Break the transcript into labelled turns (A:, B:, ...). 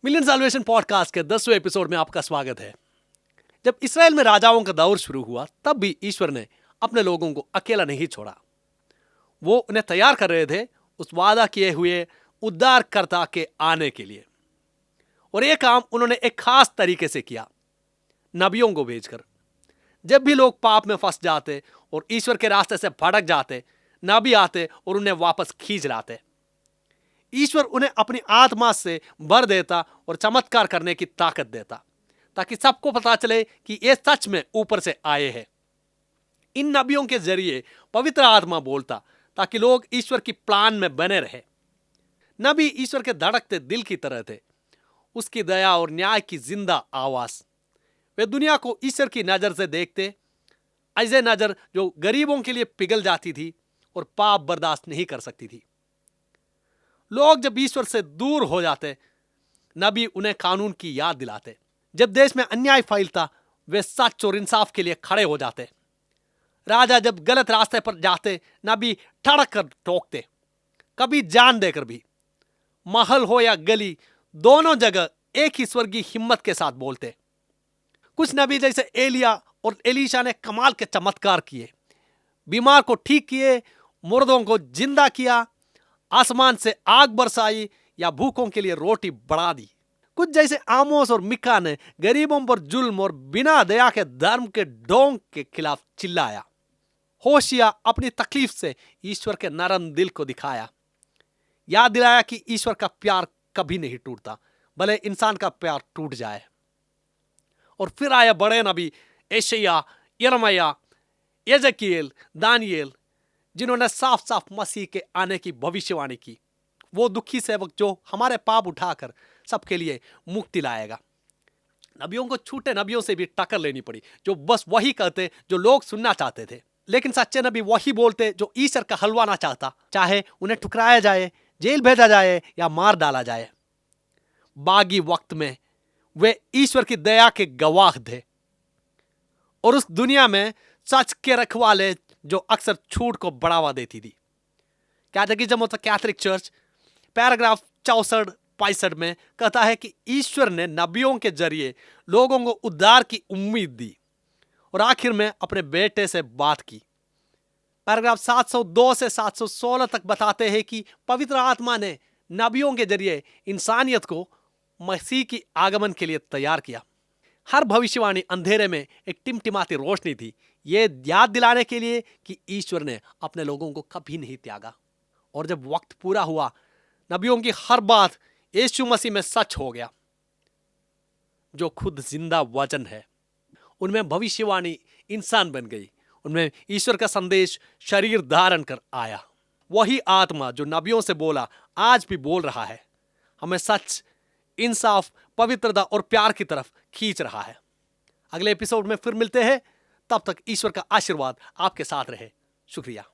A: Million solvation podcast के 10वें episode में आपका स्वागत है। जब इस्राएल में राजाओं का दौर शुरू हुआ तब भी ईश्वर ने अपने लोगों को अकेला नहीं छोड़ा। वो उन्हें तैयार कर रहे थे उस वादा किए हुए उद्धारकर्ता के आने के लिए। और ये काम उन्होंने एक खास तरीके से किया, नबियों को भेजकर। जब भी लोग पाप में फंस जाते और ईश्वर के रास्ते से भटक जाते, नबी आते और उन्हें वापस खींच लाते। ईश्वर उन्हें अपनी आत्मा से भर देता और चमत्कार करने की ताकत देता, ताकि सबको पता चले कि ये सच में ऊपर से आए हैं। इन नबियों के जरिए पवित्र आत्मा बोलता ताकि लोग ईश्वर की प्लान में बने रहे। नबी ईश्वर के धड़कते दिल की तरह थे, उसकी दया और न्याय की जिंदा आवाज। वे दुनिया को ईश्वर की नजर से देखते, ऐसे नजर जो गरीबों के लिए पिघल जाती थी और पाप बर्दाश्त नहीं कर सकती थी। लोग जब ईश्वर से दूर हो जाते, नबी उन्हें कानून की याद दिलाते। जब देश में अन्याय फैलता, वे सच और इंसाफ के लिए खड़े हो जाते। राजा जब गलत रास्ते पर जाते, नबी ठड़क कर टोकते, कभी जान देकर भी। महल हो या गली, दोनों जगह एक ही स्वर्गीय हिम्मत के साथ बोलते। कुछ नबी जैसे एलिया और एलीशा ने कमाल के चमत्कार किए, बीमार को ठीक किए, मुर्दों को जिंदा किया, आसमान से आग बरसाई या भूखों के लिए रोटी बढ़ा दी। कुछ जैसे आमोस और मिका ने गरीबों पर जुल्म और बिना दया के धर्म के ढोंग के खिलाफ चिल्लाया। होशिया अपनी तकलीफ से ईश्वर के नरम दिल को दिखाया, याद दिलाया कि ईश्वर का प्यार कभी नहीं टूटता, भले इंसान का प्यार टूट जाए। और फिर आया बड़े नबी यशायाह, यिर्मयाह, एजकीएल, दानियेल, जिन्होंने साफ साफ मसीह के आने की भविष्यवाणी की। वो दुखी सेवक जो हमारे पाप उठाकर सबके लिए मुक्ति लाएगा। नबियों को छूटे नबियों से भी टक्कर लेनी पड़ी, जो बस वही कहते जो लोग सुनना चाहते थे। लेकिन सच्चे नबी वही बोलते जो ईश्वर का हलवाना चाहता, चाहे उन्हें ठुकराया जाए, जेल भेजा जाए या मार डाला जाए। बागी वक्त में वे ईश्वर की दया के गवाह थे और उस दुनिया में सच के रखवाले जो अक्सर झूठ को बढ़ावा देती थी। Catechism of the Catholic church paragraph 64-65 में कहता है कि ईश्वर ने नबियों के जरिए लोगों को उद्धार की उम्मीद दी और आखिर में अपने बेटे से बात की। पैराग्राफ 702 से 716 तक बताते हैं कि पवित्र आत्मा ने नबियों के जरिए इंसानियत को मसीह की आगमन के लिए तैयार किया। हर भविष्यवाणी अंधेरे में एक टिमटिमाती रोशनी थी, ये याद दिलाने के लिए कि ईश्वर ने अपने लोगों को कभी नहीं त्यागा। और जब वक्त पूरा हुआ, नबियों की हर बात यीशु मसीह में सच हो गया, जो खुद जिंदा वचन है। उनमें भविष्यवाणी इंसान बन गई, उनमें ईश्वर का संदेश शरीर धारण कर आया। वही आत्मा जो नबियों से बोला आज भी बोल रहा है, हमें सच, इंसाफ, पवित्रता और प्यार की तरफ खींच रहा है। अगले एपिसोड में फिर मिलते हैं, तब तक ईश्वर का आशीर्वाद आपके साथ रहे। शुक्रिया।